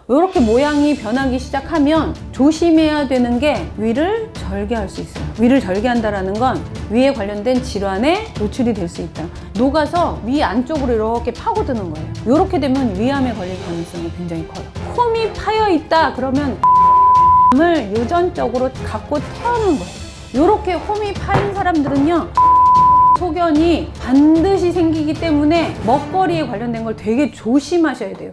이렇게 모양이 변하기 시작하면 조심해야 되는 게 위를 절개할 수 있어요. 위를 절개한다라는 건 위에 관련된 질환에 노출이 될 수 있다. 녹아서 위 안쪽으로 이렇게 파고드는 거예요. 이렇게 되면 위암에 걸릴 가능성이 굉장히 커요. 홈이 파여 있다 그러면 을 유전적으로 갖고 태어난 거예요. 이렇게 홈이 파인 사람들은요, 소견이 반드시 생기기 때문에 먹거리에 관련된 걸 되게 조심하셔야 돼요.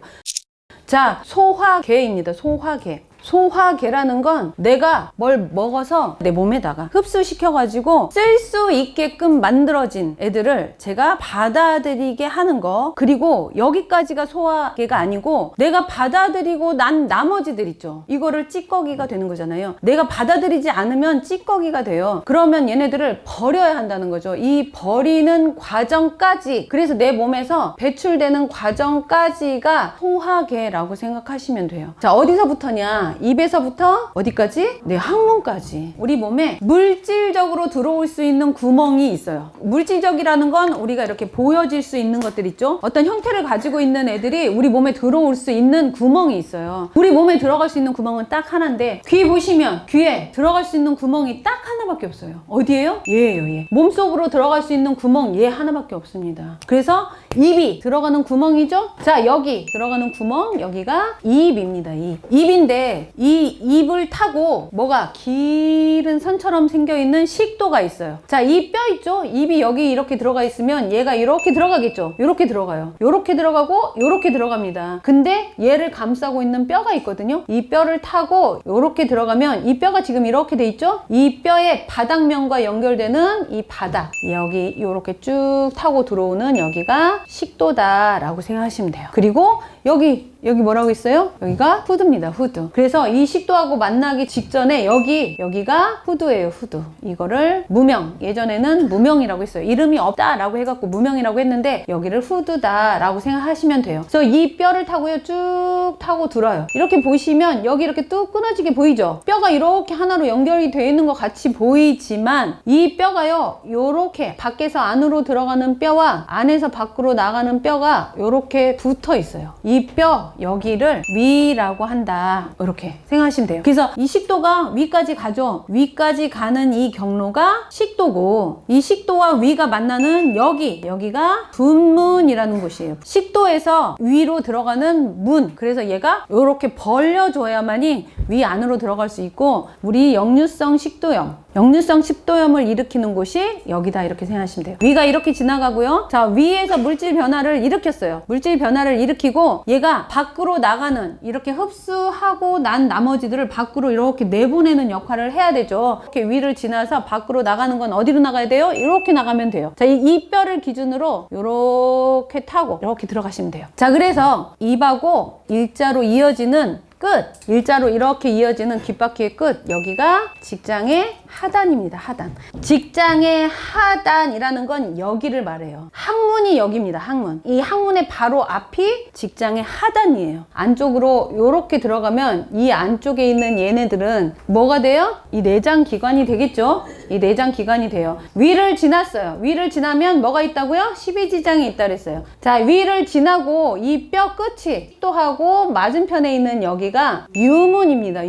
자, 소화계입니다. 소화계. 소화계라는 건 내가 뭘 먹어서 내 몸에다가 흡수시켜가지고 쓸 수 있게끔 만들어진 애들을 제가 받아들이게 하는 거. 그리고 여기까지가 소화계가 아니고 내가 받아들이고 난 나머지들 있죠. 이거를 찌꺼기가 되는 거잖아요. 내가 받아들이지 않으면 찌꺼기가 돼요. 그러면 얘네들을 버려야 한다는 거죠. 이 버리는 과정까지, 그래서 내 몸에서 배출되는 과정까지가 소화계라고 생각하시면 돼요. 자, 어디서부터냐? 입에서부터 어디까지? 네, 항문까지. 우리 몸에 물질적으로 들어올 수 있는 구멍이 있어요. 물질적이라는 건 우리가 이렇게 보여질 수 있는 것들 있죠. 어떤 형태를 가지고 있는 애들이 우리 몸에 들어올 수 있는 구멍이 있어요. 우리 몸에 들어갈 수 있는 구멍은 딱 하나인데, 귀 보시면 귀에 들어갈 수 있는 구멍이 딱 하나밖에 없어요. 어디예요? 얘예요, 얘. 몸속으로 들어갈 수 있는 구멍 얘 하나밖에 없습니다. 그래서 입이 들어가는 구멍이죠. 자, 여기 들어가는 구멍, 여기가 입입니다. 입인데 이 입을 타고 뭐가 길은 선처럼 생겨있는 식도가 있어요. 자, 이 뼈 있죠? 입이 여기 이렇게 들어가 있으면 얘가 이렇게 들어가겠죠? 이렇게 들어가요. 이렇게 들어가고 이렇게 들어갑니다. 근데 얘를 감싸고 있는 뼈가 있거든요. 이 뼈를 타고 이렇게 들어가면 이 뼈가 지금 이렇게 돼 있죠? 이 뼈의 바닥면과 연결되는 이 바닥, 여기 이렇게 쭉 타고 들어오는 여기가 식도다라고 생각하시면 돼요. 그리고 여기 뭐라고 있어요? 여기가 후두입니다. 후두. 그래서 이 식도하고 만나기 직전에 여기가 후두예요. 후두. 이거를 무명, 예전에는 무명이라고 했어요. 이름이 없다라고 해갖고 무명이라고 했는데 여기를 후두다라고 생각하시면 돼요. 그래서 이 뼈를 타고요, 쭉 타고 들어요. 이렇게 보시면 여기 이렇게 뚝 끊어지게 보이죠? 뼈가 이렇게 하나로 연결이 되어 있는 것 같이 보이지만 이 뼈가요, 요렇게 밖에서 안으로 들어가는 뼈와 안에서 밖으로 나가는 뼈가 요렇게 붙어 있어요. 이 뼈 여기를 위라고 한다, 이렇게 생각하시면 돼요. 그래서 이 식도가 위까지 가죠. 위까지 가는 이 경로가 식도고, 이 식도와 위가 만나는 여기가 분문이라는 곳이에요. 식도에서 위로 들어가는 문, 그래서 얘가 이렇게 벌려줘야만이 위 안으로 들어갈 수 있고, 우리 역류성 식도염을 일으키는 곳이 여기다, 이렇게 생각하시면 돼요. 위가 이렇게 지나가고요. 자, 위에서 물질 변화를 일으켰어요. 물질 변화를 일으키고 얘가 밖으로 나가는, 이렇게 흡수하고 난 나머지들을 밖으로 이렇게 내보내는 역할을 해야 되죠. 이렇게 위를 지나서 밖으로 나가는 건 어디로 나가야 돼요? 이렇게 나가면 돼요. 자, 이 뼈를 기준으로 이렇게 타고 이렇게 들어가시면 돼요. 자, 그래서 입하고 일자로 이어지는 끝, 일자로 이렇게 이어지는 귓바퀴의 끝, 여기가 직장의 하단입니다. 하단. 직장의 하단이라는 건 여기를 말해요. 항문이 여기입니다. 항문. 이 항문의 바로 앞이 직장의 하단이에요. 안쪽으로 이렇게 들어가면 이 안쪽에 있는 얘네들은 뭐가 돼요? 이 내장기관이 되겠죠? 이 내장기관이 돼요. 위를 지났어요. 위를 지나면 뭐가 있다고요? 십이지장이 있다 그랬어요. 자, 위를 지나고 이 뼈 끝이 또 하고 맞은편에 있는 여기가 유문입니다.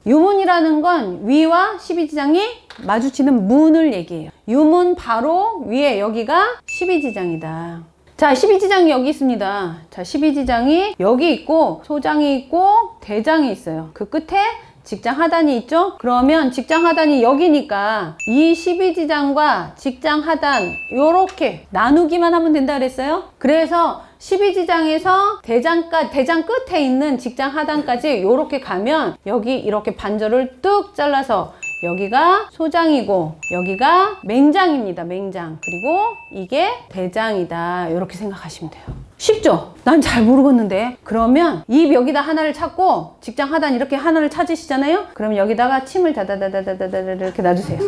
유문이라는 건 위와 십이지장이 마주치는 문을 얘기해요. 유문 바로 위에 여기가 십이지장이다. 자, 십이지장이 여기 있습니다. 자, 십이지장이 여기 있고 소장이 있고 대장이 있어요. 그 끝에 직장 하단이 있죠? 그러면 직장 하단이 여기니까 이 십이지장과 직장 하단 요렇게 나누기만 하면 된다 그랬어요? 그래서 십이지장에서 대장 끝에 있는 직장 하단까지 요렇게 가면 여기 이렇게 반절을 뚝 잘라서 여기가 소장이고 여기가 맹장입니다. 맹장. 그리고 이게 대장이다. 이렇게 생각하시면 돼요. 쉽죠? 난 잘 모르겠는데. 그러면 입 여기다 하나를 찾고 직장 하단 이렇게 하나를 찾으시잖아요? 그러면 여기다가 침을 다다다다다다다 이렇게 놔주세요.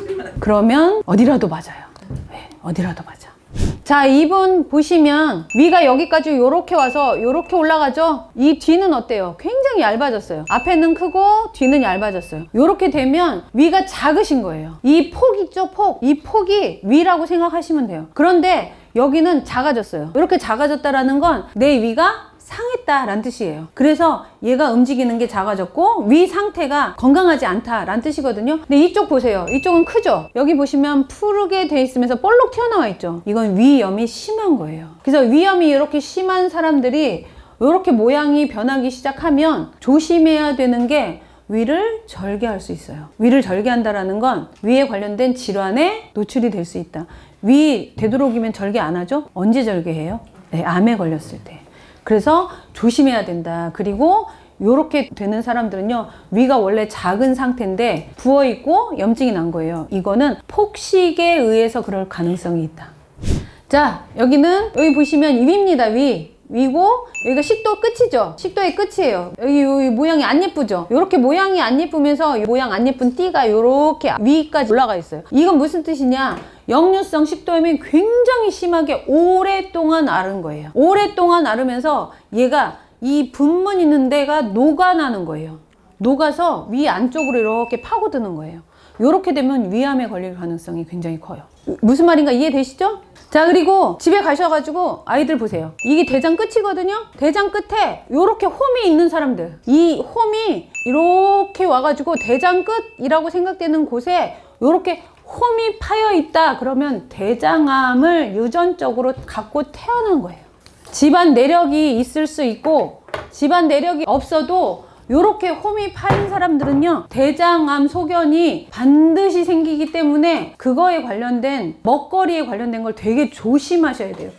그러면 어디라도 맞아요. 네, 어디라도 맞아. 자, 입은 보시면 위가 여기까지 요렇게 와서 요렇게 올라가죠? 이 뒤는 어때요? 굉장히 얇아졌어요. 앞에는 크고 뒤는 얇아졌어요. 요렇게 되면 위가 작으신 거예요. 이 폭 있죠? 폭. 이 폭이 위라고 생각하시면 돼요. 그런데 여기는 작아졌어요. 이렇게 작아졌다라는 건 내 위가 상했다라는 뜻이에요. 그래서 얘가 움직이는 게 작아졌고 위 상태가 건강하지 않다라는 뜻이거든요. 근데 이쪽 보세요. 이쪽은 크죠? 여기 보시면 푸르게 돼 있으면서 볼록 튀어나와 있죠? 이건 위염이 심한 거예요. 그래서 위염이 이렇게 심한 사람들이 이렇게 모양이 변하기 시작하면 조심해야 되는 게 위를 절개할 수 있어요. 위를 절개한다라는 건 위에 관련된 질환에 노출이 될 수 있다. 위 되도록이면 절개 안 하죠? 언제 절개해요? 네, 암에 걸렸을 때. 그래서 조심해야 된다. 그리고 이렇게 되는 사람들은요, 위가 원래 작은 상태인데 부어있고 염증이 난 거예요. 이거는 폭식에 의해서 그럴 가능성이 있다. 자, 여기 보시면 위입니다. 위고 여기가 식도 끝이죠. 식도의 끝이에요. 여기 모양이 안 예쁘죠. 이렇게 모양이 안 예쁘면서 모양 안 예쁜 띠가 이렇게 위까지 올라가 있어요. 이건 무슨 뜻이냐? 역류성 식도염이 굉장히 심하게 오랫동안 앓은 거예요. 오랫동안 앓으면서 얘가 이 분문 있는 데가 녹아나는 거예요. 녹아서 위 안쪽으로 이렇게 파고드는 거예요. 이렇게 되면 위암에 걸릴 가능성이 굉장히 커요. 무슨 말인가 이해되시죠? 자, 그리고 집에 가셔가지고 아이들 보세요. 이게 대장 끝이거든요. 대장 끝에 이렇게 홈이 있는 사람들, 이 홈이 이렇게 와가지고 대장 끝이라고 생각되는 곳에 이렇게 홈이 파여 있다 그러면 대장암을 유전적으로 갖고 태어난 거예요. 집안 내력이 있을 수 있고 집안 내력이 없어도 이렇게 홈이 파인 사람들은요, 대장암 소견이 반드시 생기기 때문에 그거에 관련된 먹거리에 관련된 걸 되게 조심하셔야 돼요.